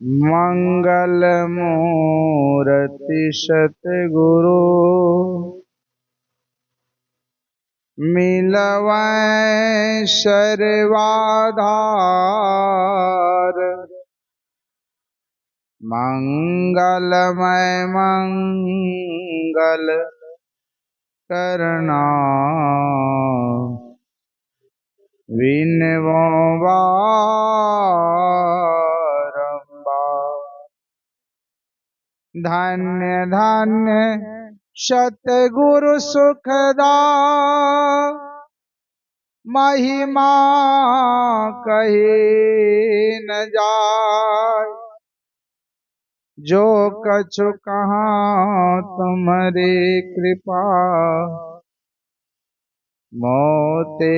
मंगल मूर्ति सतगुरु मिलवै सर्वाधार। मंगलमय मंगल करना विनवो बारंबार। धन्य धन्य सतगुरु सुखदा महिमा कही न जाय। जो कछु कहाँ तुम्हारी कृपा मोते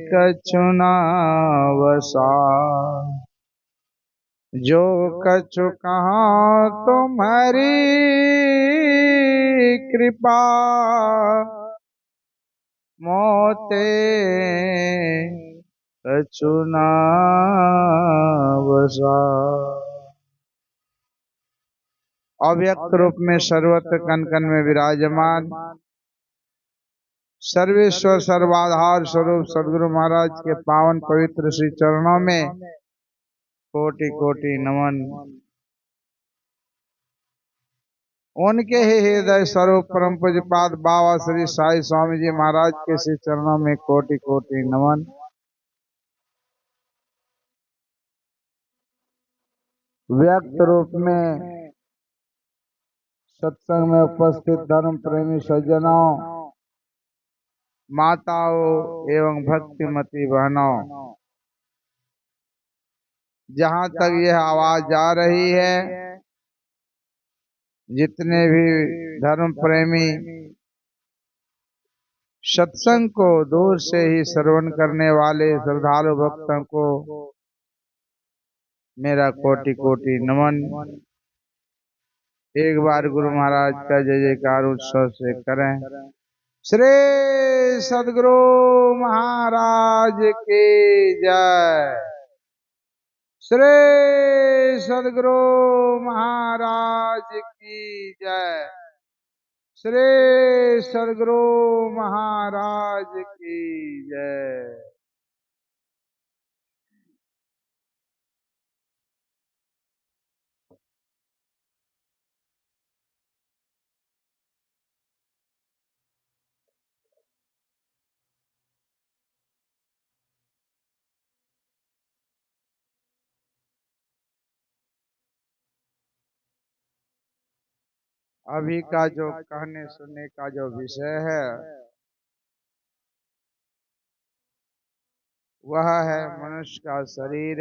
कछु न वसाय। जो कछु कहाँ तुम्हारी कृपा मोते कछु न वसाय। अव्यक्त रूप में सर्वत्र कण कण में विराजमान सर्वेश्वर सर्वाधार स्वरूप सद्गुरु महाराज के पावन पवित्र श्री चरणों में कोटि कोटि नमन। उनके ही हृदय स्वरूप परम पूज्यपाद बाबा श्री साई स्वामी जी महाराज के श्री चरणों में कोटि कोटि नमन। व्यक्त रूप में सत्संग में उपस्थित धर्म प्रेमी सज्जनों, माताओं एवं भक्तिमती बहनों, जहाँ तक यह आवाज जा रही है, जितने भी धर्म प्रेमी सत्संग को दूर से ही श्रवण करने वाले श्रद्धालु भक्तों को मेरा कोटि कोटि नमन। एक बार गुरु महाराज का जय जयकार उत्सव से करें। श्री सद्गुरु महाराज की जय। श्री सद्गुरु महाराज की जय। श्री सद्गुरु महाराज की जय। अभी का जो कहने सुनने का जो विषय है वह है मनुष्य का शरीर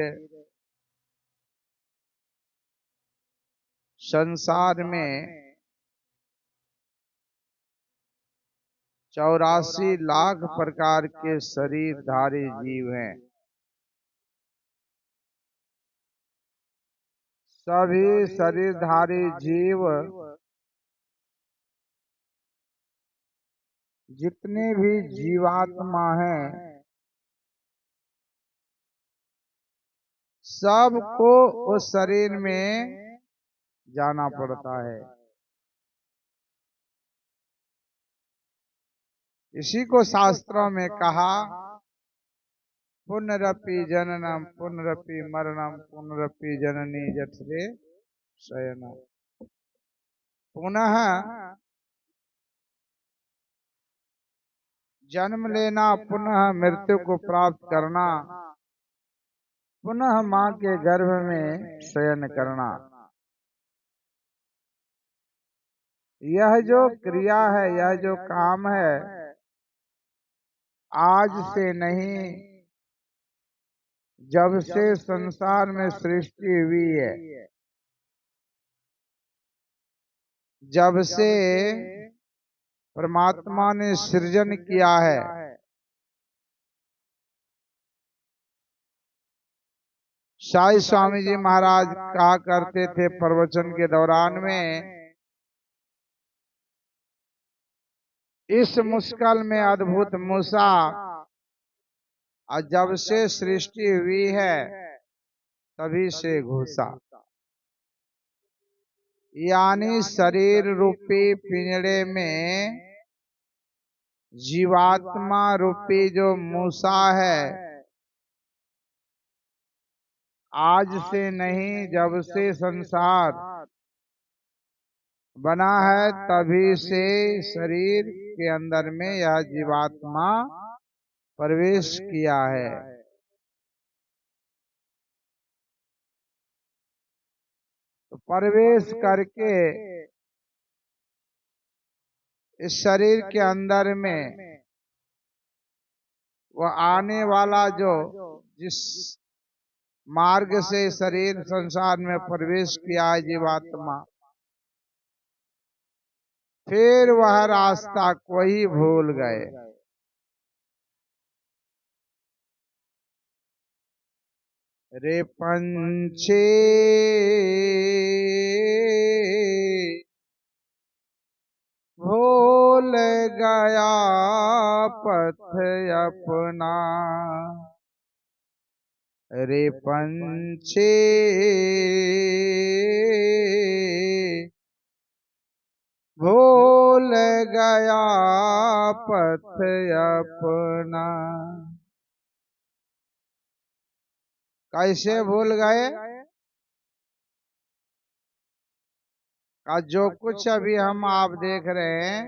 संसार में 84 लाख प्रकार के शरीरधारी जीव हैं। सभी शरीरधारी जीव जितने भी जीवात्मा हैं सबको उस शरीर में जाना पड़ता है। इसी को शास्त्रों में कहा पुनरपि जननम पुनरपि मरणम पुनरपि जननी जठरे शयनम। पुनः जन्म लेना, पुनः मृत्यु को प्राप्त करना, पुनः माँ के गर्भ में शयन करना। यह जो क्रिया है, यह जो काम है, आज से नहीं, जब से संसार में सृष्टि हुई है, जब से परमात्मा ने सृजन किया है, साई स्वामी जी महाराज कहा करते थे प्रवचन के दौरान में, इस मुश्किल में अद्भुत मूसा, और जब से सृष्टि हुई है तभी से घुसा। यानी शरीर रूपी पिंजड़े में जीवात्मा रूपी जो मूसा है, आज से नहीं, जब से संसार बना है तभी से शरीर के अंदर में यह जीवात्मा प्रवेश किया है। तो प्रवेश करके इस शरीर के अंदर में वह आने वाला जो जिस मार्ग से शरीर संसार में प्रवेश किया है जीवात्मा, फिर वह रास्ता को ही भूल गए। रे पंछी भूल गया पथ अपना, रे पंछी भूल गया पथ अपना। कैसे भूल गए? का जो कुछ अभी हम आप देख रहे हैं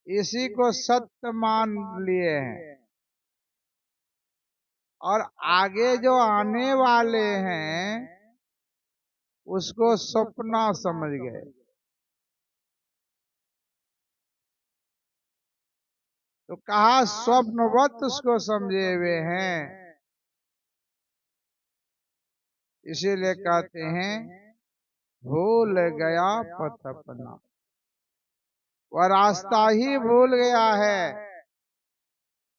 इसी को सत्य मान लिए हैं, और आगे जो आने वाले हैं उसको सपना समझ गए। तो कहा स्वप्नवत उसको समझे हुए हैं, इसीलिए कहते हैं भूल गया पथ अपना। वह रास्ता ही भूल गया है।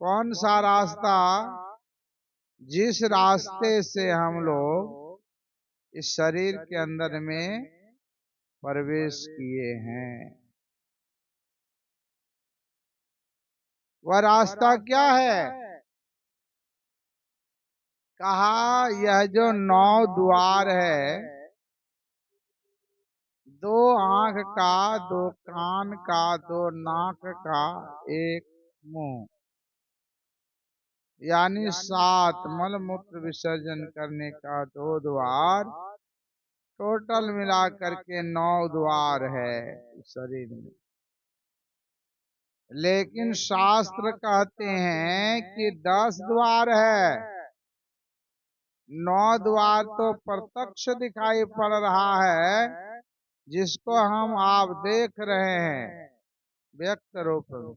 कौन सा रास्ता? जिस रास्ते से हम लोग इस शरीर के अंदर में प्रवेश किए हैं। वह रास्ता क्या है? कहा यह जो 9 द्वार है, 2 आंख का, 2 कान का, 2 नाक का, 1 मुंह, यानी 7 मल मूत्र विसर्जन करने का 2 द्वार, टोटल मिला करके 9 द्वार है शरीर में। लेकिन शास्त्र कहते हैं कि 10 द्वार है। 9 द्वार तो प्रत्यक्ष दिखाई पड़ रहा है, जिसको हम आप देख रहे हैं व्यक्त रूप में,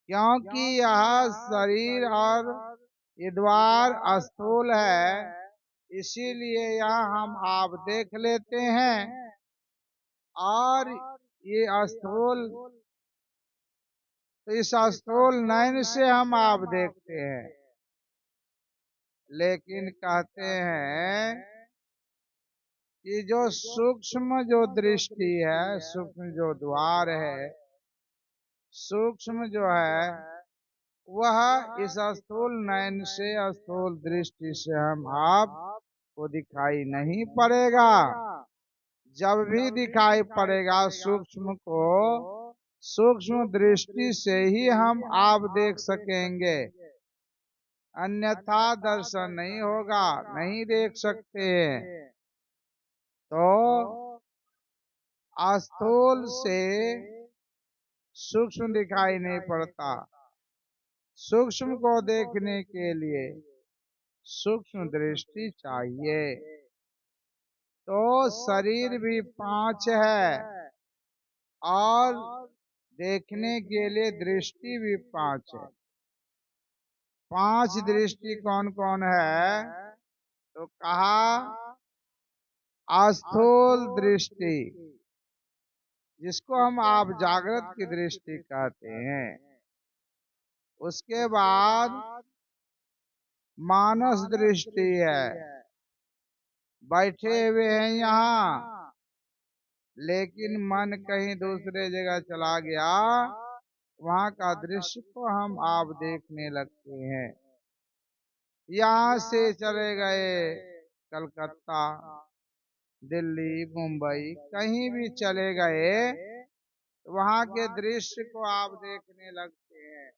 क्योंकि यह शरीर और ये द्वार स्थूल है, इसीलिए यह हम आप देख लेते हैं और ये स्थूल, तो इस स्थूल नयन से हम आप देखते हैं। लेकिन कहते हैं कि जो सूक्ष्म जो दृष्टि है, सूक्ष्म जो द्वार है, सूक्ष्म जो है, वह इस स्थूल नयन से, स्थूल दृष्टि से हम आप को दिखाई नहीं पड़ेगा। जब भी दिखाई पड़ेगा सूक्ष्म को, सूक्ष्म दृष्टि से ही हम आप देख सकेंगे, अन्यथा दर्शन नहीं होगा, नहीं देख सकते हैं। तो स्थूल से सूक्ष्म दिखाई नहीं पड़ता। सूक्ष्म को देखने के लिए सूक्ष्म दृष्टि चाहिए। तो शरीर भी 5 है और देखने के लिए दृष्टि भी 5 है। 5 दृष्टि कौन कौन है? तो कहा स्थूल दृष्टि, जिसको हम आप जागृत की दृष्टि कहते हैं। उसके बाद मानस दृष्टि है, बैठे हुए हैं यहाँ लेकिन मन कहीं दूसरे जगह चला गया, वहां का दृश्य को हम आप देखने लगते हैं। यहाँ से चले गए कलकत्ता, दिल्ली, मुंबई कहीं भी चले गए, वहां के दृश्य को आप देखने लगते हैं।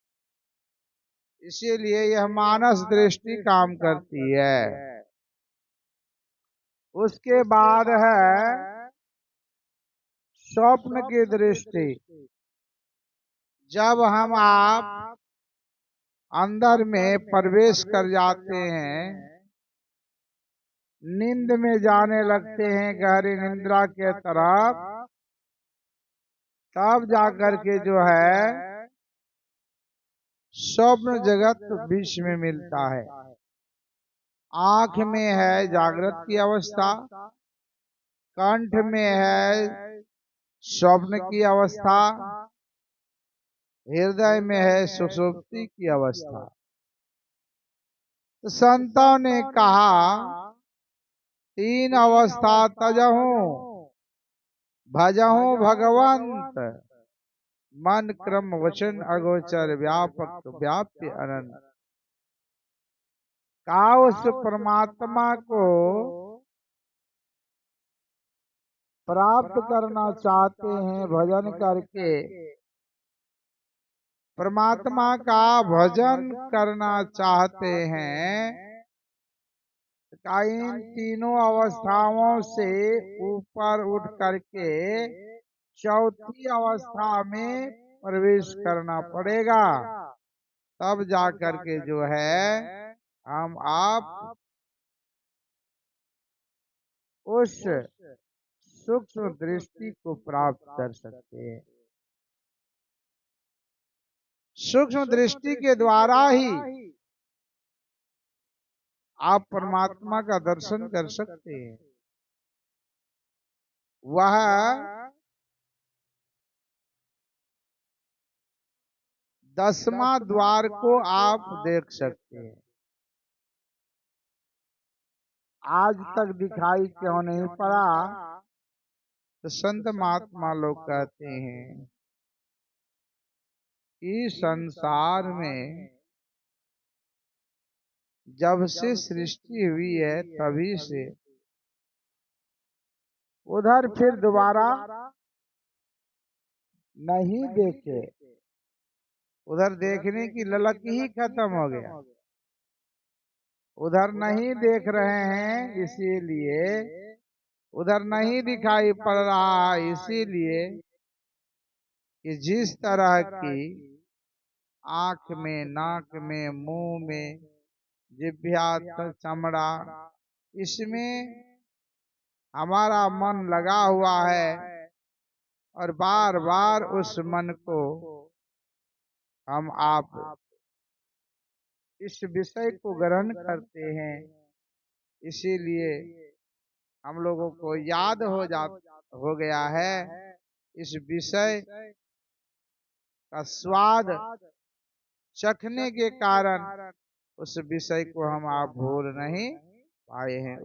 इसीलिए यह मानस दृष्टि काम करती है। उसके बाद है स्वप्न की दृष्टि। जब हम आप अंदर में प्रवेश कर जाते हैं, नींद में जाने लगते हैं, गहरी निद्रा के तरफ, तब जाकर के जो है स्वप्न जगत बीच में मिलता है। आंख में है जागृत की अवस्था, कंठ में है स्वप्न की अवस्था, हृदय में है सुषुप्ति की अवस्था। तो संतों ने कहा, तीन अवस्था तजहूं, भजहूं भगवंत, मन क्रम वचन अगोचर, व्यापक व्याप्य अनंत। का उस परमात्मा को प्राप्त करना चाहते हैं भजन करके, परमात्मा का भजन करना चाहते हैं, का इन तीनों अवस्थाओं से ऊपर उठ करके चौथी अवस्था में प्रवेश करना पड़ेगा। तब जा करके जो है हम आप उस सूक्ष्म दृष्टि को प्राप्त कर सकते हैं। सूक्ष्म दृष्टि के द्वारा ही आप परमात्मा का दर्शन कर सकते हैं। वह 10वां द्वार को आप देख सकते हैं। आज तक दिखाई क्यों नहीं पड़ा? तो संत महात्मा लोग कहते हैं कि संसार में जब से सृष्टि हुई है तभी से उधर फिर दोबारा नहीं देखे, उधर देखने की ललक ही खत्म हो गया। उधर नहीं देख रहे हैं, इसीलिए उधर नहीं दिखाई पड़ रहा, इसीलिए कि जिस तरह की आंख में, नाक में, मुंह में, जिह्वा, चमड़ा, इसमें हमारा मन लगा हुआ है और बार बार उस मन को हम आप इस विषय को ग्रहण करते हैं। इसीलिए हम लोगों को याद हो गया है, इस विषय का स्वाद चखने के कारण उस विषय को हम आप भूल नहीं पाए हैं।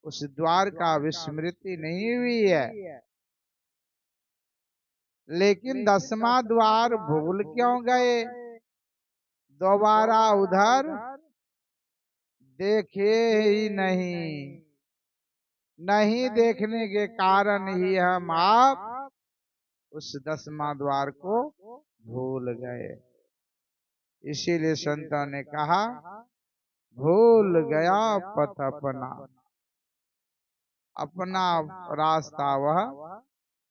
उस द्वार का विस्मृति नहीं हुई है। लेकिन 10वां द्वार भूल क्यों गए? दोबारा उधर देखे ही नहीं देखने के कारण ही हम आप उस 10वां द्वार को भूल गए। इसीलिए संतों ने कहा, भूल गया पथ अपना, अपना रास्ता वह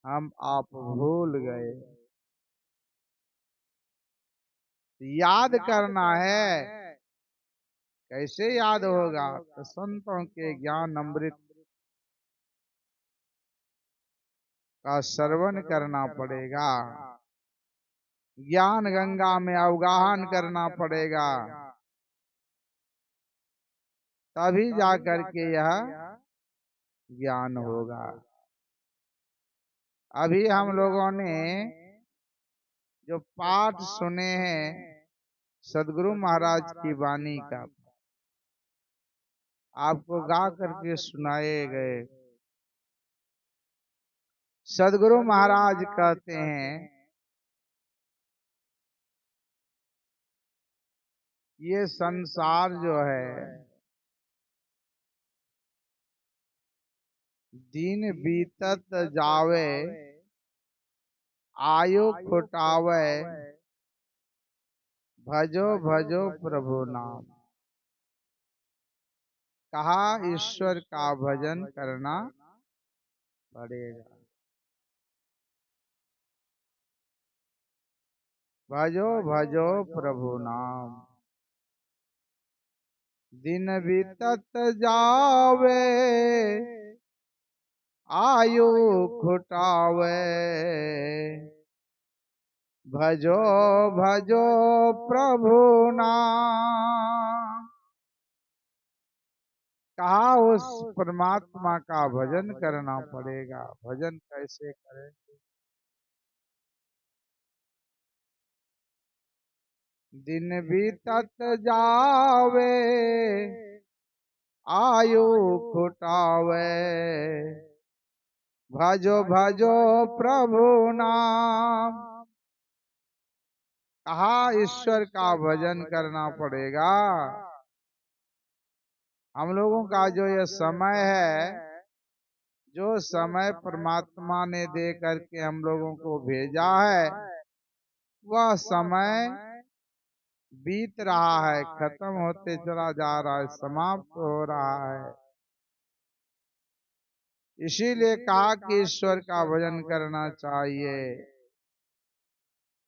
हम आप भूल गए। याद करना है, कैसे याद होगा? तो संतों के ज्ञान अमृत का श्रवण करना पड़ेगा, ज्ञान गंगा में अवगाहन करना पड़ेगा, तभी जाकर के यह ज्ञान होगा। अभी हम लोगों ने जो पाठ सुने हैं सदगुरु महाराज की वाणी का, आपको गा करके सुनाए गए। सदगुरु महाराज कहते हैं, ये संसार जो है दिन बीतत जावे आयु खुटावे, भजो भजो प्रभु नाम। कहा ईश्वर का भजन करना पड़ेगा। भजो भजो प्रभु नाम। दिन बीतत जावे आयु खुटावे, भजो भजो प्रभु नाम। कहा उस परमात्मा का भजन करना पड़ेगा। भजन कैसे करें? दिन बीतत जावे आयु खुटावे, भजो भजो प्रभु नाम। कहा ईश्वर का भजन करना पड़ेगा। हम लोगों का जो ये समय है, जो समय परमात्मा ने दे करके हम लोगों को भेजा है, वह समय बीत रहा है, खत्म होते चला जा रहा है, समाप्त हो रहा है। इसीलिए कहा कि ईश्वर का भजन करना चाहिए।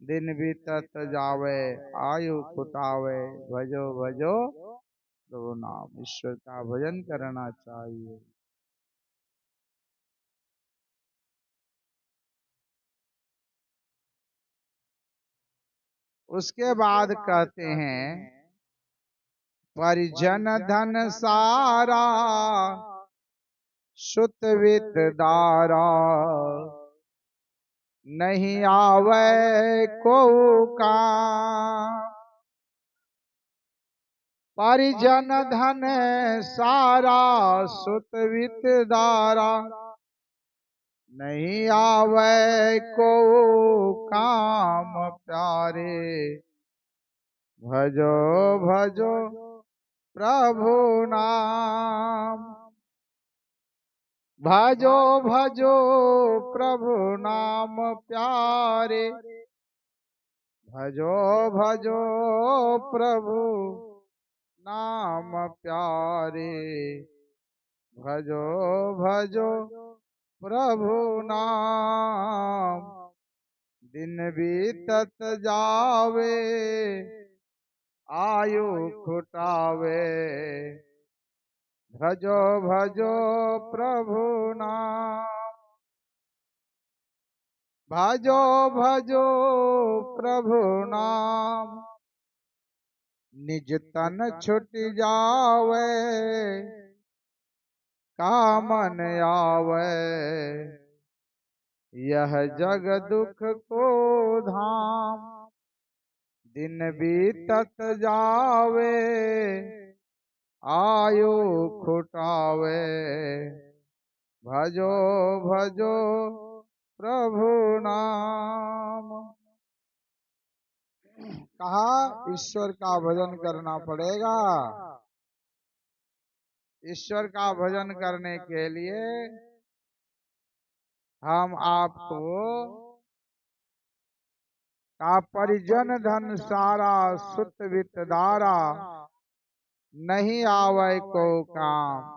दिन बीतत जावे आयु खुटावे, भजो भजो प्रभु नाम। ईश्वर का भजन करना चाहिए। उसके बाद कहते हैं, परिजन धन सारा सुत वित दारा, नहीं आवे को काम। परिजन धन सारा सुत वित दारा, नहीं आवे को काम प्यारे, भजो भजो प्रभु नाम। भजो भजो प्रभु नाम प्यारे, भजो भजो प्रभु नाम प्यारे, भजो भजो प्रभु नाम। दिन बीतत जावे आयु खुटावे, भजो भजो प्रभु नाम। भजो भजो प्रभु नाम, निज तन छुट जावे कामन आवे, यह जग दुख को धाम। दिन बीतत जावे आयु खुटावे, भजो भजो प्रभु नाम। कहा ईश्वर का भजन करना पड़ेगा। ईश्वर का भजन करने के लिए हम आपको का परिजन धन सारा सुत वित दारा, नहीं आवे को काम।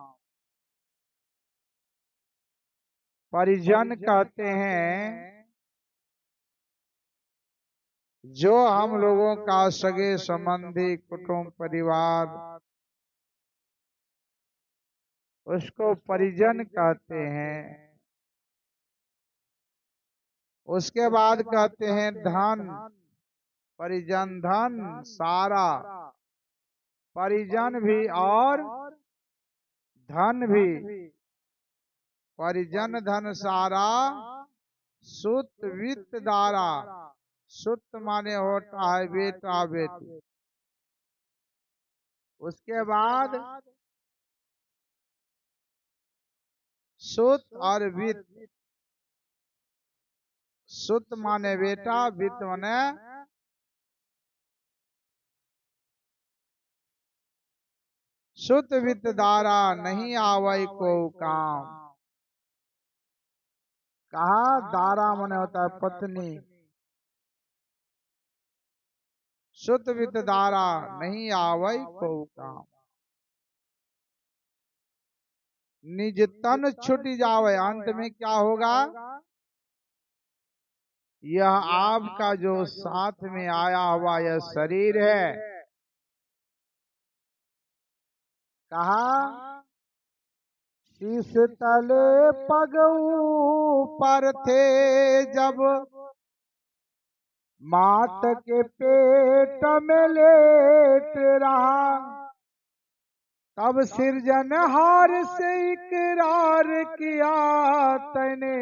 परिजन कहते हैं जो हम लोगों का सगे संबंधी कुटुंब परिवार, उसको परिजन कहते हैं। उसके बाद कहते हैं धन, परिजन धन सारा, परिजन भी और धन भी। परिजन धन सारा सुत वित्त दारा, सुत माने होता है बेटा बेटी। उसके बाद सुत और वित्त, सुत माने बेटा, वित्त माने सुत वित्त दारा, नहीं आवे को काम। कहा दारा मने होता है पत्नी, सुत वित दारा नहीं आवई को काम, निज तन छुट जावे। अंत में क्या होगा, यह आपका जो साथ में आया हुआ यह शरीर है, कहा शीश तले पग ऊपर थे जब, मात के पेट में लेट रहा, तब सृजनहार से इकरार किया तने,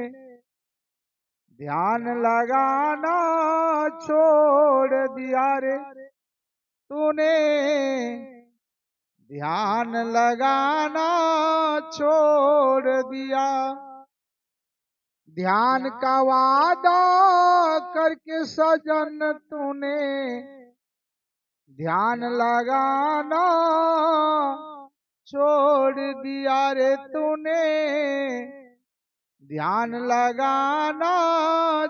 ध्यान लगाना छोड़ दिया रे तूने, ध्यान लगाना छोड़ दिया। ध्यान का वादा करके सजन तूने, ध्यान लगाना छोड़ दिया रे तूने, ध्यान लगाना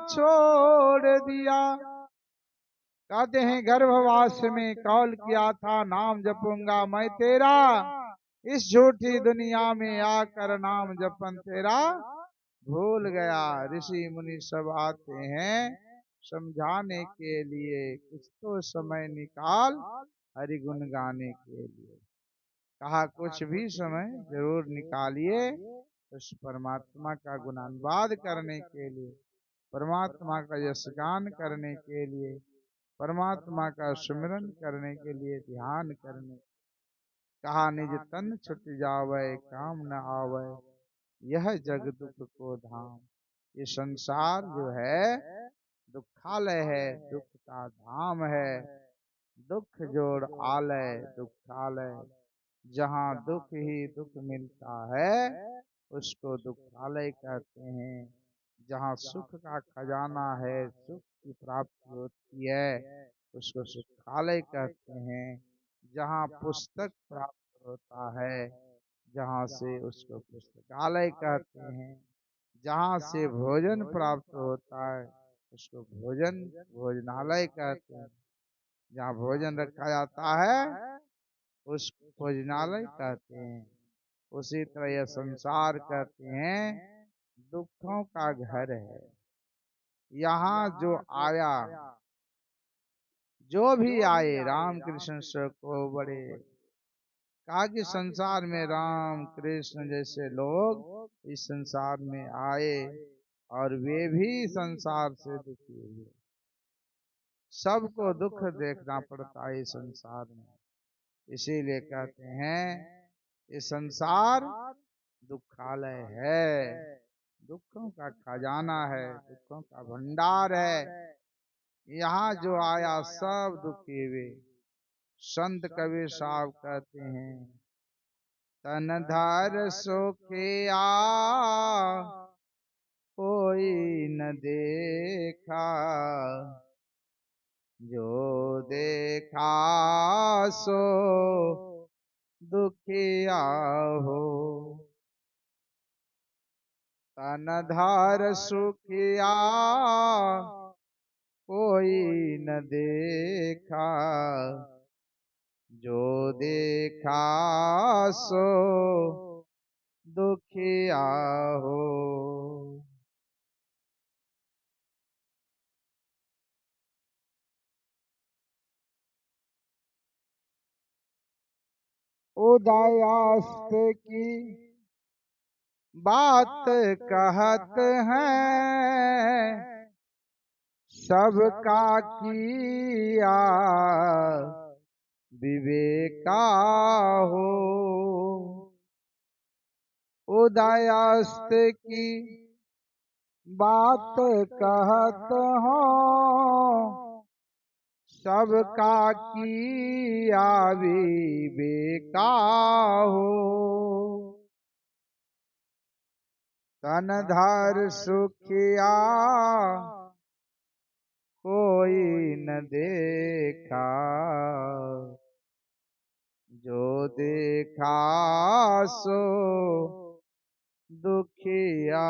छोड़ दिया। कहते हैं गर्भवास में कौल किया था नाम जपूंगा मैं तेरा, इस झूठी दुनिया में आकर नाम जपन तेरा भूल गया। ऋषि मुनि सब आते हैं समझाने के लिए, कुछ तो समय निकाल हरि गुण गाने के लिए। कहा कुछ भी समय जरूर निकालिए उस परमात्मा का गुणानुवाद करने के लिए, परमात्मा का यशगान करने के लिए, परमात्मा का सुमिरन करने के लिए, ध्यान करने। कहा निज तन छुट जावे काम न आवे, यह जग दुख को धाम। ये संसार जो है दुखालय है, दुख का धाम है, दुख जोड़ आलय दुखालय। जहाँ दुख ही दुख मिलता है उसको दुखालय कहते हैं। जहाँ सुख का खजाना है, सुख की प्राप्ति होती है, उसको सुखालय कहते हैं। जहाँ पुस्तक प्राप्त होता है, जहाँ से उसको पुस्तकालय कहते हैं। जहाँ से भोजन प्राप्त होता है उसको भोजनालय कहते हैं। जहाँ भोजन रखा जाता है उसको भोजनालय कहते हैं। उसी तरह यह संसार कहते हैं दुखों का घर है। यहाँ जो आया, जो भी आए रामकृष्ण से को बड़े, कहा कि संसार में राम कृष्ण जैसे लोग इस संसार में आए और वे भी संसार से दुखी हुए। सबको दुख देखना पड़ता है इस संसार में, इसीलिए कहते हैं ये संसार दुखालय है, दुखों का खजाना है, दुखों का भंडार है। यहाँ जो आया सब दुखी हुए। संत कबीर साहब कहते हैं तन धर सोखिया कोई न देखा, जो देखा सो दुखिया हो। तन धर सुखिया कोई न देखा, जो देखा सो दुखिया हो। उदयास्त की बात कहत हैं, सबका किया विवेका हो। उदयास्त की बात कहत हो, सबका किया विवेका हो। तन धर सुखिया कोई न देखा, जो देखा सो दुखिया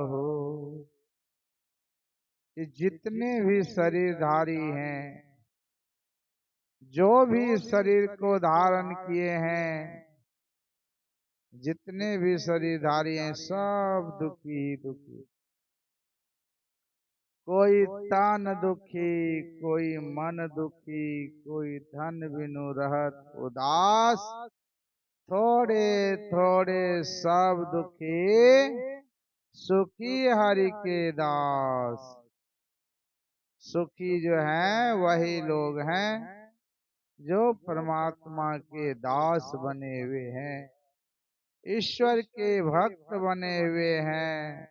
हो। कि जितने भी शरीरधारी हैं, जो भी शरीर को धारण किए हैं, जितने भी शरीरधारी हैं, सब दुखी ही दुखी। कोई तन दुखी, कोई मन दुखी, कोई धन बिनु रहत उदास, थोड़े थोड़े सब दुखी, सुखी हरि के दास। सुखी जो हैं वही लोग हैं जो परमात्मा के दास बने हुए हैं, ईश्वर के भक्त बने हुए हैं,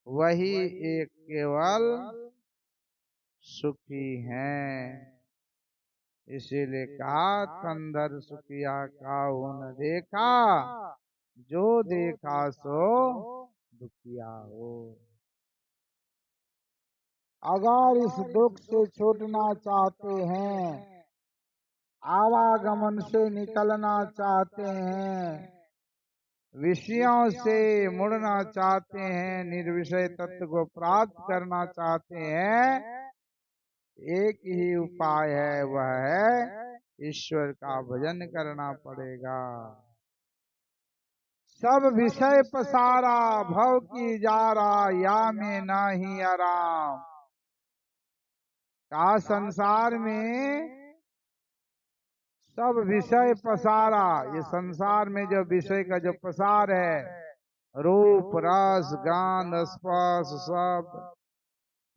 वही एक केवल सुखी हैं। इसीलिए कहा, कंदर सुखिया काहू न देखा, जो देखा सो दुखिया हो। अगर इस दुख से छूटना चाहते हैं, आवागमन से निकलना चाहते हैं, विषयों से मुड़ना चाहते हैं, निर्विषय तत्व को प्राप्त करना चाहते हैं, एक ही उपाय है, वह है ईश्वर का भजन करना पड़ेगा। सब विषय पसारा, भव की जारा, या में नाही आराम। का संसार में सब विषय पसारा, ये संसार में जो विषय का जो पसार है, रूप रस गंध स्पर्श शब्द,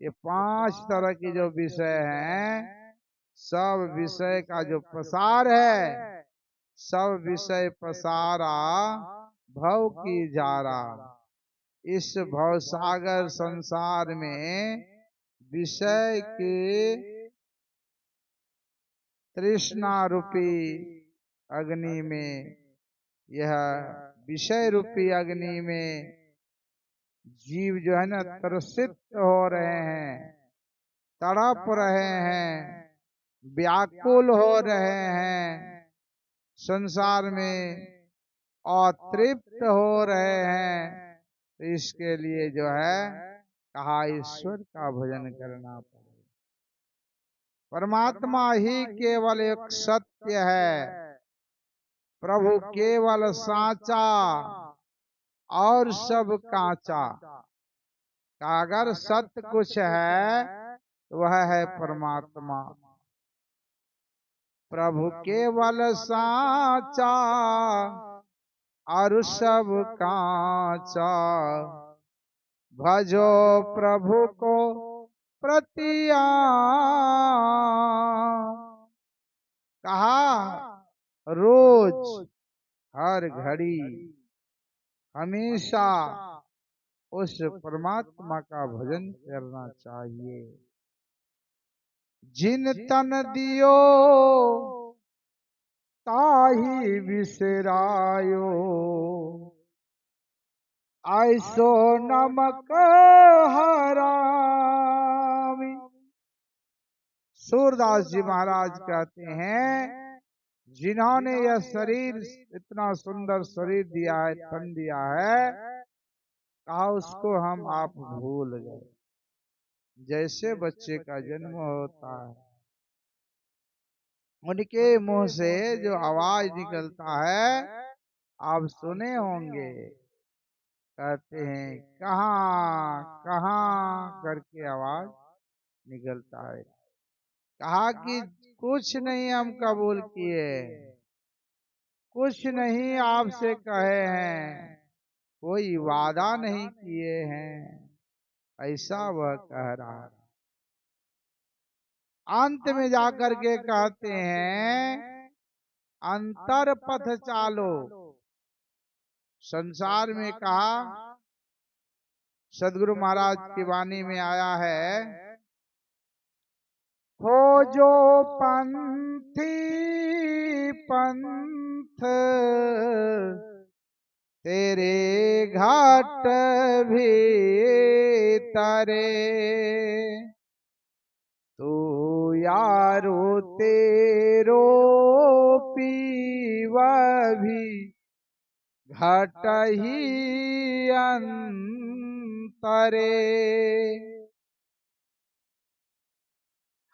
ये 5 तरह की जो विषय हैं, सब विषय का जो पसार है, सब विषय पसारा भव की जारा। इस भव सागर संसार में विषय के तृष्णा रूपी अग्नि में, यह विषय रूपी अग्नि में जीव जो है ना त्रसित हो रहे हैं, तड़प रहे हैं, व्याकुल हो रहे हैं, संसार में अतृप्त हो रहे हैं। तो इसके लिए जो है कहा, ईश्वर का भजन करना पड़ेगा। परमात्मा ही केवल एक सत्य है, प्रभु केवल साचा, और सब कांचा। अगर सत्य कुछ है तो वह है परमात्मा। प्रभु केवल साचा, और सब कांचा, भजो प्रभु को प्रतिया। कहा, रोज हर घड़ी हमेशा उस परमात्मा का भजन करना चाहिए। जिन तन दियो ताही बिसरायो, ऐसो नमक हरामी। सूरदास जी महाराज कहते हैं, जिन्होंने यह शरीर, इतना सुंदर शरीर दिया है, तन दिया है, कहा उसको हम आप भूल गए। जैसे बच्चे का जन्म होता है, उनके मुंह से जो आवाज निकलता है आप सुने होंगे, कहते हैं कहाँ कहाँ करके आवाज निकलता है। कहा कि कुछ नहीं हम कबूल किए, कुछ नहीं आपसे कहे हैं, कोई वादा नहीं किए हैं, ऐसा वह कह रहा है। अंत में जाकर के कहते हैं, अंतर पथ चालो। संसार में कहा, सदगुरु महाराज की वाणी में आया है, खोजो पंथी पंथ, तेरे घाट भी तरे। तू यारो तेरो पीव भी घट ही अंतरे।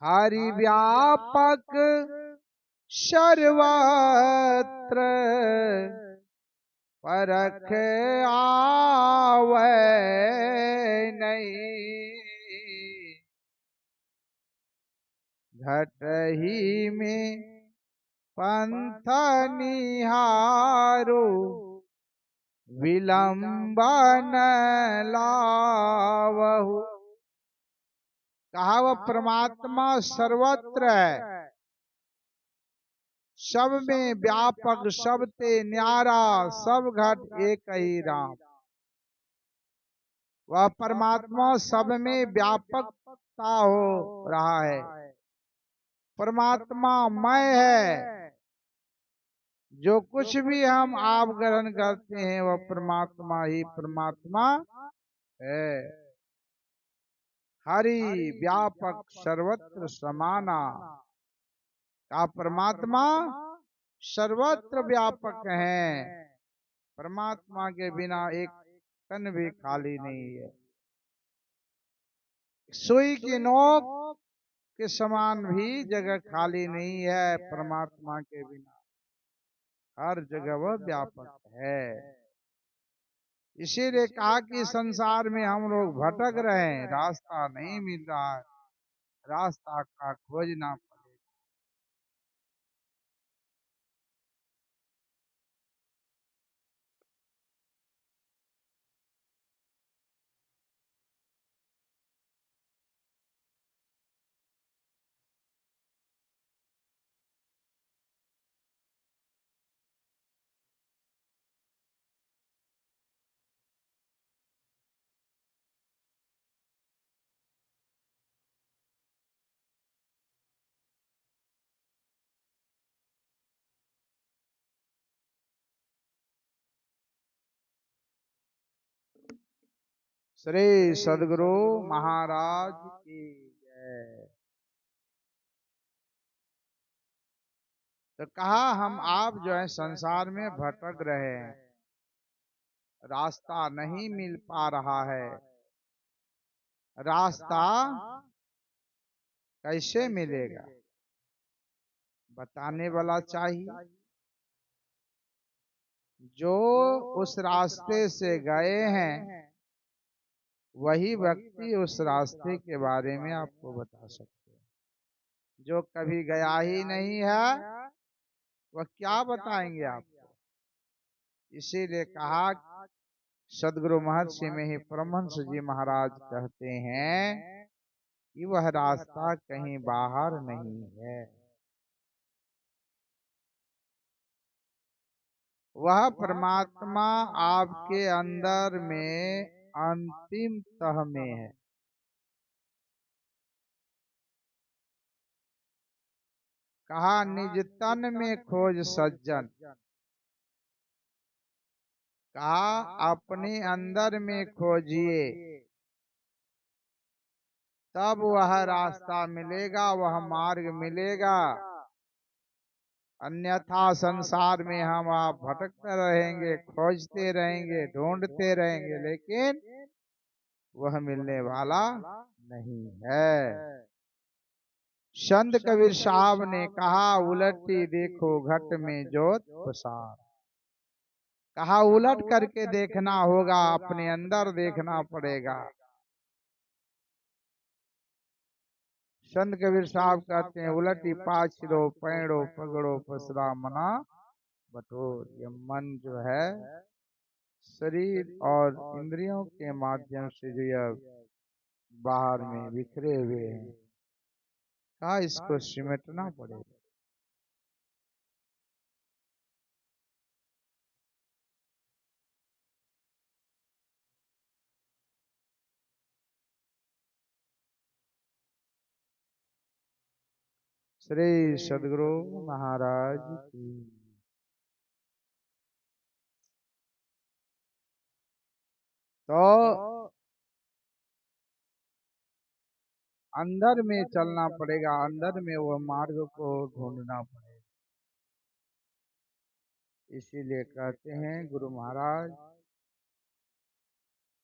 हरि व्यापक सर्वत्र परख आवे नहीं। घट ही में पंथ निहारो विलंबन लावहु। कहा वह परमात्मा सर्वत्र है, सब में व्यापक, सब ते न्यारा, सब घट एक ही राम। वह परमात्मा सब में व्यापकता हो रहा है। परमात्मा मय है। जो कुछ भी हम आप ग्रहण करते हैं वह परमात्मा ही परमात्मा है। हरि व्यापक सर्वत्र समाना। का परमात्मा सर्वत्र व्यापक है। परमात्मा के बिना एक कण भी खाली नहीं है। सुई की नोक के समान भी जगह खाली नहीं है परमात्मा के बिना। हर जगह वह व्यापक है। इसीलिए कहा कि संसार में हम लोग भटक रहे हैं, रास्ता नहीं मिल रहा है, रास्ता का खोजना पड़ेगा। श्री सदगुरु महाराज की जय। तो कहा हम आप जो है संसार में भटक रहे हैं, रास्ता नहीं मिल पा रहा है। रास्ता कैसे मिलेगा बताने वाला चाहिए। जो उस रास्ते से गए हैं वही व्यक्ति उस रास्ते के बारे में आपको बता सकते हैं। जो कभी गया ही नहीं है वह क्या बताएंगे आपको। इसीलिए कहा सदगुरु महर्षि में ही परमहंस जी महाराज कहते हैं कि वह रास्ता कहीं बाहर नहीं है, वह परमात्मा आपके अंदर में अंतिम तह में है। कहा निज तन में खोज सज्जन। कहा अपने अंदर में खोजिए, तब वह रास्ता मिलेगा, वह मार्ग मिलेगा। अन्यथा संसार में हम आप भटकते रहेंगे, खोजते रहेंगे, ढूंढते रहेंगे, लेकिन वह मिलने वाला नहीं है। संत कबीर साहब ने कहा उलटी देखो घट में जोत पसार। कहा उलट करके देखना होगा, अपने अंदर देखना पड़ेगा। संत कबीर साहब कहते हैं उलटी पाछड़ो पैड़ो पगड़ो पसरा मना बटोर। ये मन जो है शरीर और इंद्रियों के माध्यम से जो यह बाहर में बिखरे हुए हैं, कहा इसको सिमटना पड़ेगा। श्री सदगुरु महाराज की। तो अंदर में चलना पड़ेगा, अंदर में वह मार्ग को ढूंढना पड़ेगा। इसीलिए कहते हैं गुरु महाराज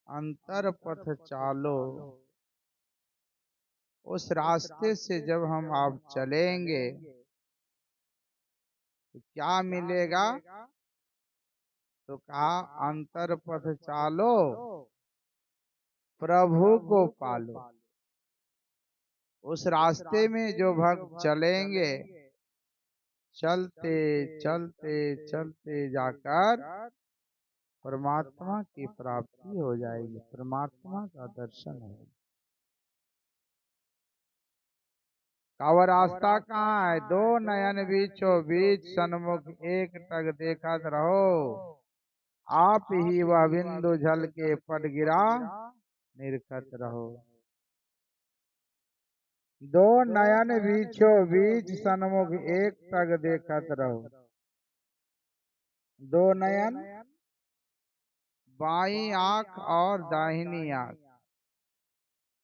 अंतर पथ चालो उस रास्ते से जब हम आप चलेंगे तो क्या मिलेगा? तो कहा अंतर पथ चालो प्रभु को पालो। उस रास्ते में जो भक्त चलेंगे, चलते चलते चलते जाकर परमात्मा की प्राप्ति हो जाएगी, परमात्मा का दर्शन होगा। कावा रास्ता कहाँ है? दो नयन बीचो बीच सन्मुख एक टक देखत रहो, आप ही वह बिंदु जल के पट गिरा निरखत रहो। दो नयन बीचो बीच सन्मुख एक टक देखत रहो। दो नयन, बाई आंख और दाहिनी आंख,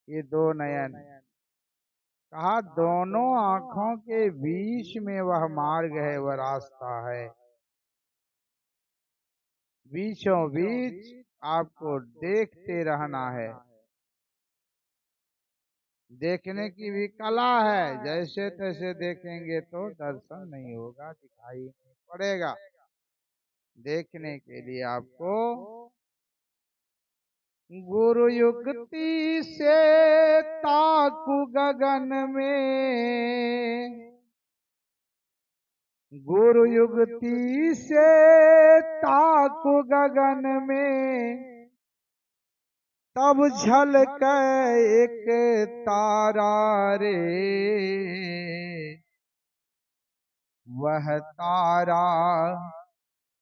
ये दो नयन। कहा दोनों आंखों के बीच में वह मार्ग है, वह रास्ता है। बीचों बीच आपको देखते रहना है। देखने की भी कला है, जैसे तैसे देखेंगे तो दर्शन नहीं होगा, दिखाई नहीं पड़ेगा। देखने के लिए आपको गुरु युक्ति से ताकू गगन में, गुरु युक्ति से ताकू गगन में, तब झलक एक तारा रे, वह तारा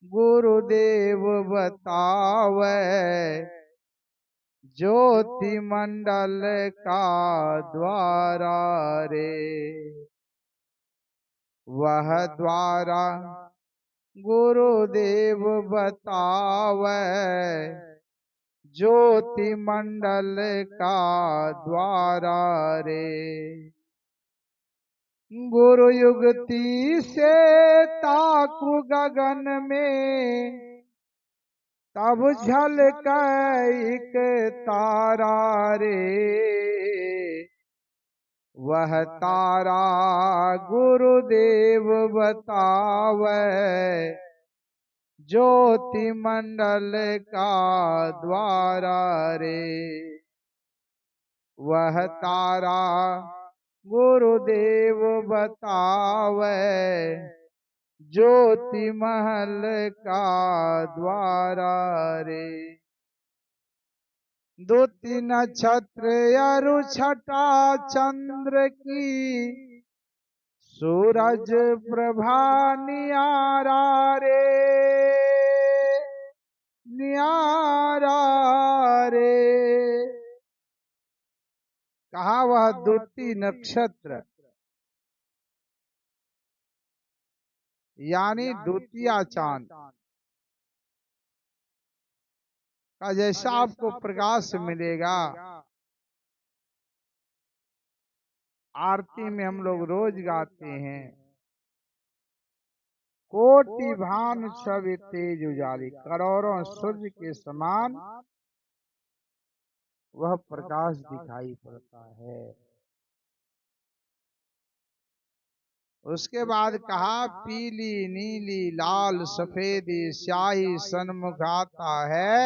गुरुदेव बतावे, ज्योति मंडल का द्वारा रे। वह द्वारा गुरुदेव बतावे, ज्योति मंडल का द्वारा रे। गुरु युक्ति से ताकू गगन में, तब झलक एक तारा रे, वह तारा गुरुदेव बतावे, ज्योति मंडल का द्वारा रे। वह तारा गुरुदेव बतावे, ज्योति महल का द्वारा रे। दो तीन नक्षत्र अरु छटा चंद्र की, सूरज प्रभा नियारा रे, नियारा रे। कहा वह द्वितीय नक्षत्र यानी द्वितीय चांद का जैसा आपको प्रकाश मिलेगा। आरती में हम लोग रोज गाते हैं, कोटि भानु छवि तेज उजाली, करोड़ों सूर्य के समान वह प्रकाश दिखाई पड़ता है। उसके बाद कहा पीली नीली लाल सफेदी स्याही सन्मुख आता है,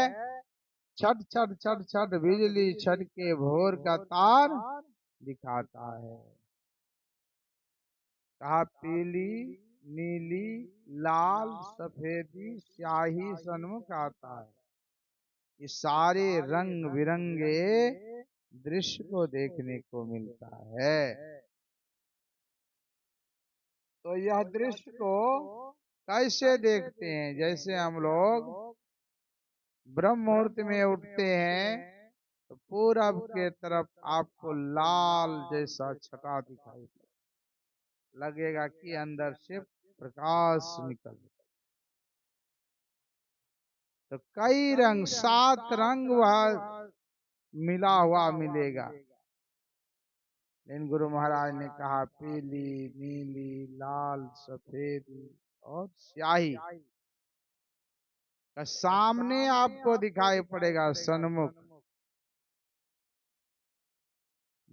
छट छट छट छट बिजली छटके भोर का तार दिखाता है। कहा पीली नीली लाल सफेदी स्याही सन्मुख आता है। ये सारे रंग बिरंगे दृश्य को देखने को मिलता है। तो यह दृश्य को कैसे देखते हैं? जैसे हम लोग ब्रह्म मुहूर्त में उठते हैं तो पूरब के तरफ आपको लाल जैसा छटा दिखाई लगेगा कि अंदर से प्रकाश निकल। तो कई रंग, 7 रंग वह मिला हुआ मिलेगा। लेकिन गुरु महाराज ने कहा पीली नीली लाल सफेद और स्याही का सामने आपको दिखाई पड़ेगा, सन्मुख।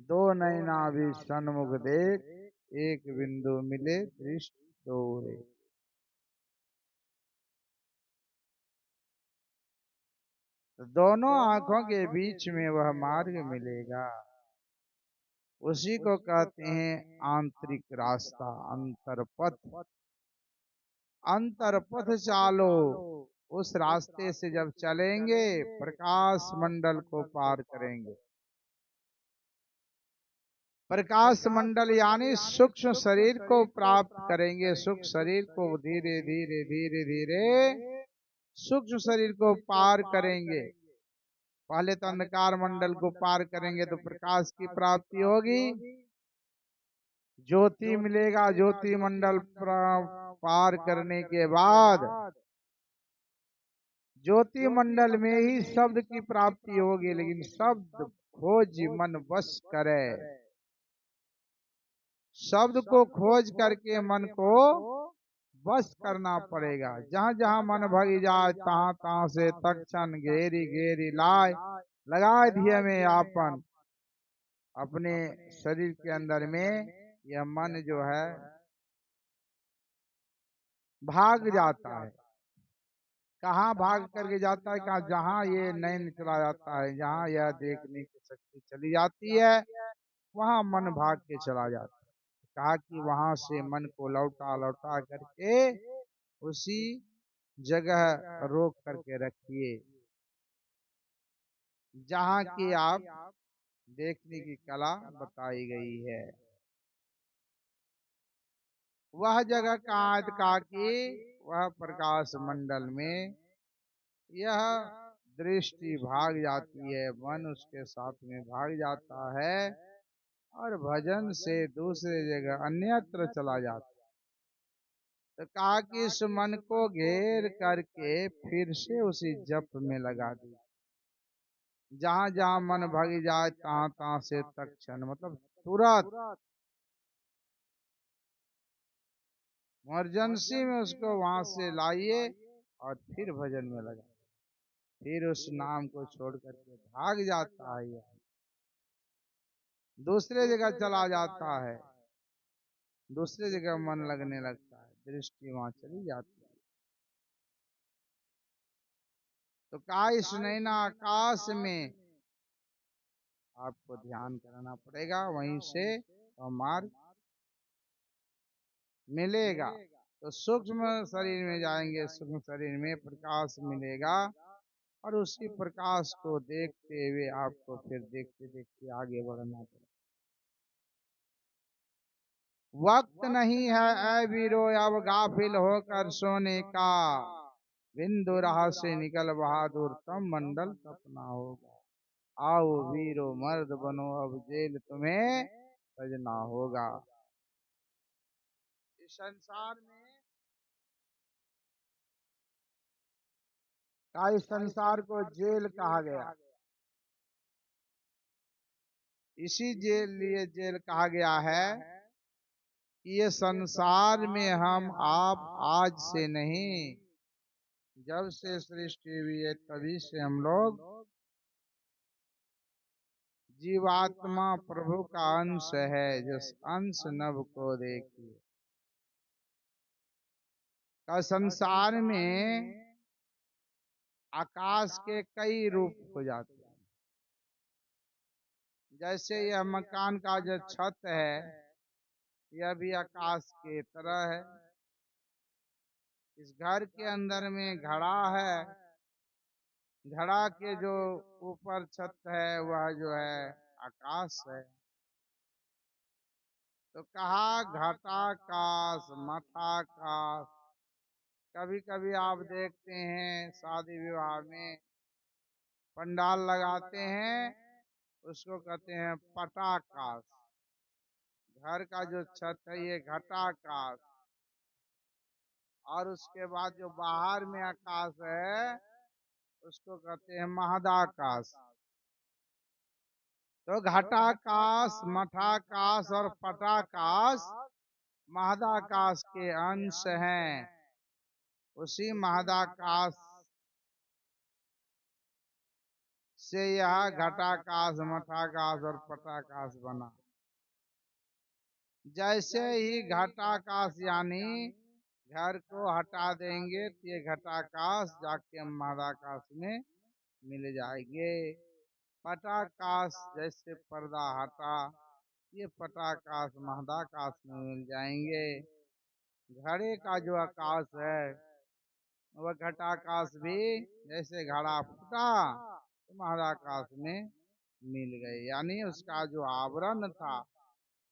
दो नैना भी सन्मुख देख, एक बिंदु मिले दृष्टि दोहरे। तो दोनों आंखों के बीच में वह मार्ग मिलेगा, उसी को कहते हैं आंतरिक रास्ता, अंतरपथ। अंतरपथ चालो, उस रास्ते से जब चलेंगे प्रकाश मंडल को पार करेंगे। प्रकाश मंडल यानी सूक्ष्म शरीर को प्राप्त करेंगे। सूक्ष्म शरीर को धीरे धीरे धीरे धीरे सूक्ष्म शरीर को पार करेंगे। पहले तो अंधकार मंडल को पार करेंगे तो प्रकाश की प्राप्ति होगी, ज्योति मिलेगा। ज्योति मंडल पार करने के बाद ज्योति मंडल में ही शब्द की प्राप्ति होगी, लेकिन शब्द खोज मन वश करे। शब्द को खोज करके मन को बस करना पड़ेगा। जहाँ जहाँ मन भगी जाए तहाँ तहाँ से तक्षण घेरी घेरी लाए लगाए दिए में आपन। अपने शरीर के अंदर में यह मन जो है भाग जाता है। कहाँ भाग करके जाता है? कहाँ? जहाँ ये नैन चला जाता है, जहाँ यह देखने की शक्ति चली जाती है, वहाँ मन भाग के चला जाता है। कहा कि वहां से मन को लौटा लौटा करके उसी जगह रोक करके रखिए जहाँ की आप देखने की कला बताई गई है। वह जगह कहाँ की? वह प्रकाश मंडल में यह दृष्टि भाग जाती है, मन उसके साथ में भाग जाता है और भजन से दूसरे जगह अन्यत्र चला जाता है। तो कहा कि इस मन को घेर करके फिर से उसी जप में लगा दी। जहां जहां मन भाग जाए तहां तहां से तक्षण मतलब तुरंत इमरजेंसी में उसको वहां से लाइए और फिर भजन में लगा। फिर उस नाम को छोड़ करके भाग जाता है, दूसरे जगह चला जाता है, दूसरे जगह मन लगने लगता है, दृष्टि वहां चली जाती है। तो का इस नैना आकाश में आपको ध्यान करना पड़ेगा, वहीं से मार्ग मिलेगा। तो सूक्ष्म शरीर में जाएंगे, सूक्ष्म शरीर में प्रकाश मिलेगा और उसी प्रकाश को देखते हुए आपको फिर देखते देखते आगे बढ़ना पड़ेगा। वक्त नहीं है ऐ वीरो अब गाफिल होकर सोने का, बिंदु राह से निकल बहादुर तब मंडल सपना होगा। आओ वीरो मर्द बनो अब जेल तुम्हें सजना होगा। इस संसार में इस संसार को जेल कहा गया, इसी जेल लिए जेल कहा गया है कि ये संसार में हम आप आज से नहीं, जब से सृष्टि हुई है तभी से हम लोग जीवात्मा प्रभु का अंश है। जिस अंश नभ को देखिए का संसार में आकाश के कई रूप हो जाते हैं। जैसे यह मकान का जो छत है यह भी आकाश के तरह है। इस घर के अंदर में घड़ा है, घड़ा के जो ऊपर छत है वह जो है आकाश है। तो कहा घटाकाश मठाकाश। कभी कभी आप देखते हैं शादी विवाह में पंडाल लगाते हैं, उसको कहते हैं पटाकाश। घर का जो छत है ये घटाकाश, और उसके बाद जो बाहर में आकाश है उसको कहते हैं महदाकाश। तो घटाकाश मठाकाश और पटाकाश महदाकाश के अंश हैं। उसी महदाकाश से यह घटाकाश, मठाकाश और पटाकाश बना। जैसे ही घटाकाश यानी घर को हटा देंगे तो ये घटाकाश जाके मदाकाश में मिल जाएंगे। पटाकाश जैसे पर्दा हटा, ये पटाकाश महदाकाश में मिल जाएंगे। घड़े का जो आकाश है वह घटाकाश भी जैसे घड़ा फूटा तो महदाकाश में मिल गए। यानी उसका जो आवरण था,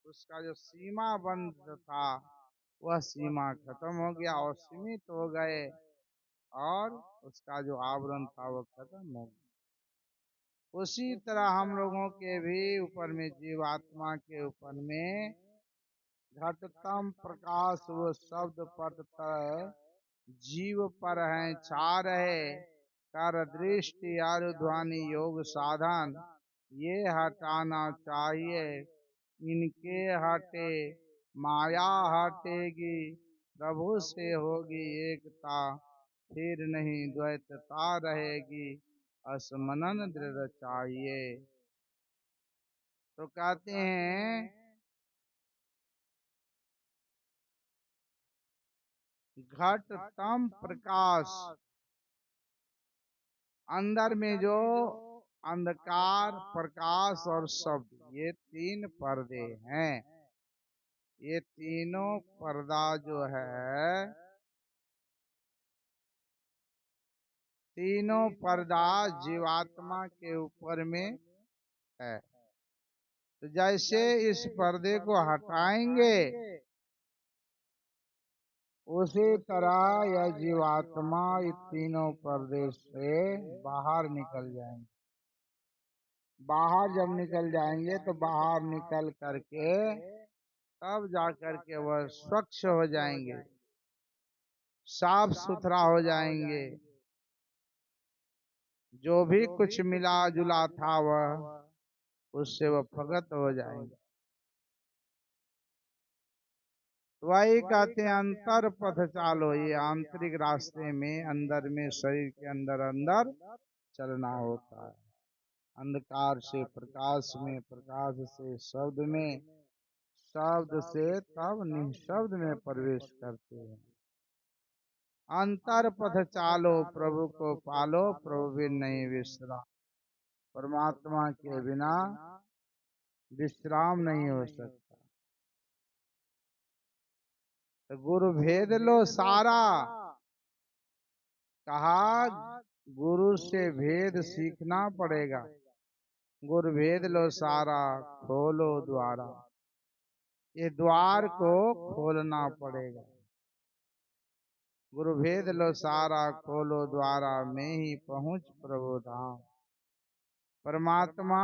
उसका जो सीमा बंद था, वह सीमा खत्म हो गया और सीमित हो गए, और उसका जो आवरण था वो खत्म हो गया। उसी तरह हम लोगों के भी ऊपर में, जीवात्मा के ऊपर में घटतम प्रकाश वो शब्द पद जीव पर हैं छा रहे, कर दृष्टि ध्वनि योग साधन ये हटाना चाहिए। इनके हटे माया हटेगी, प्रभु से होगी एकता, फिर नहीं द्वैतता रहेगी, असमनन दृढ़ चाहिए। तो कहते हैं घटतम प्रकाश, अंदर में जो अंधकार, प्रकाश और शब्द, ये तीन पर्दे हैं। ये तीनों पर्दा जो है, तीनों पर्दा जीवात्मा के ऊपर में है। तो जैसे इस पर्दे को हटाएंगे, उसी तरह यह जीवात्मा इस तीनों पर्दे से बाहर निकल जाएंगे। बाहर जब निकल जाएंगे तो बाहर निकल करके तब जाकर के वह स्वच्छ हो जाएंगे, साफ सुथरा हो जाएंगे। जो भी कुछ मिला जुला था वह उससे वह प्रगट हो जाएंगे। वही कहते हैं अंतर पथ चालो, ये आंतरिक रास्ते में, अंदर में, शरीर के अंदर अंदर चलना होता है। अंधकार से प्रकाश में, प्रकाश से शब्द में, शब्द से तब निःशब्द में प्रवेश करते हैं। अंतर पथ चालो, प्रभु को पालो, प्रभु बिन नहीं विश्राम। परमात्मा के बिना विश्राम नहीं हो सकता। तो गुरु भेद लो सारा, कहा गुरु से भेद सीखना पड़ेगा। गुरु भेद लो सारा, खोलो द्वारा, ये द्वार को खोलना पड़ेगा। गुरु भेद लो सारा, खोलो द्वारा, में ही पहुंच प्रभु धाम। परमात्मा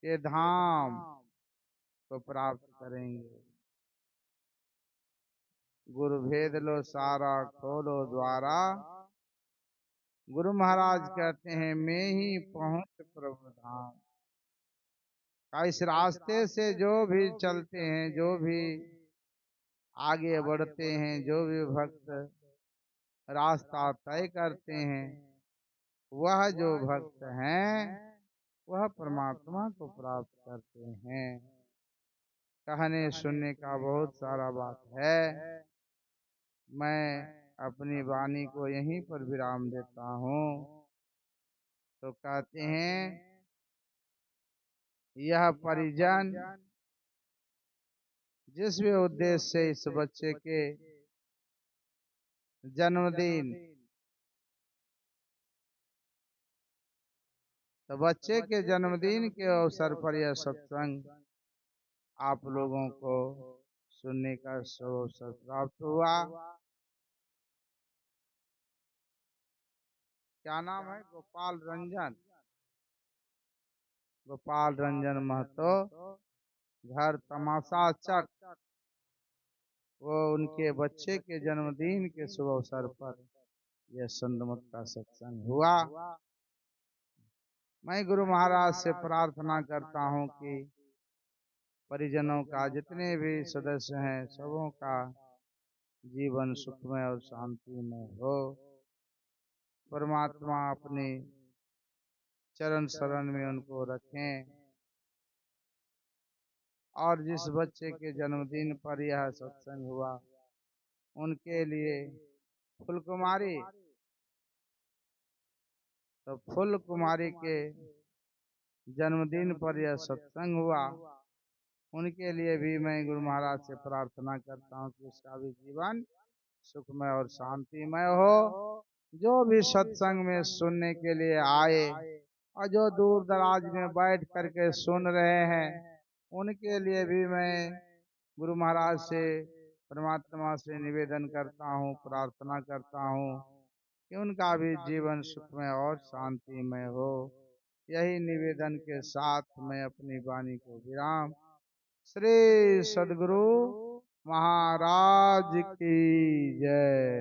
के धाम को प्राप्त करेंगे। गुरु भेद लो सारा, खोलो द्वारा। गुरु महाराज कहते हैं मैं ही पहुंच प्रभु धाम। इस रास्ते से जो भी चलते हैं, जो भी आगे बढ़ते हैं, जो भी भक्त रास्ता तय करते हैं, वह जो भक्त हैं वह परमात्मा को प्राप्त करते हैं। कहने सुनने का बहुत सारा बात है। मैं अपनी वाणी को यहीं पर विराम देता हूँ। तो कहते हैं यह परिजन जिस भी उद्देश्य से इस बच्चे के जन्मदिन, तो बच्चे के जन्मदिन के अवसर पर यह सत्संग आप लोगों को सुनने का अवसर प्राप्त हुआ। क्या नाम है? गोपाल रंजन, गोपाल रंजन महतो, घर तमाशा चक। वो उनके बच्चे के जन्मदिन के शुभ अवसर पर यह संतमत का सत्संग हुआ। मैं गुरु महाराज से प्रार्थना करता हूँ कि परिजनों का, जितने भी सदस्य हैं, सबों का जीवन सुखमय और शांतिमय हो। परमात्मा अपनी चरण शरण में उनको रखें। और जिस बच्चे के जन्मदिन पर यह सत्संग हुआ उनके लिए फुल कुमारी, तो फुल कुमारी के जन्मदिन पर यह सत्संग हुआ, उनके लिए भी मैं गुरु महाराज से प्रार्थना करता हूँ कि उसका भी जीवन सुखमय और शांतिमय हो। जो भी सत्संग में सुनने के लिए आए और जो दूर दराज में बैठ करके सुन रहे हैं, उनके लिए भी मैं गुरु महाराज से, परमात्मा से निवेदन करता हूँ, प्रार्थना करता हूँ कि उनका भी जीवन सुखमय और शांतिमय हो। यही निवेदन के साथ मैं अपनी वाणी को विराम। श्री सद्गुरु महाराज की जय।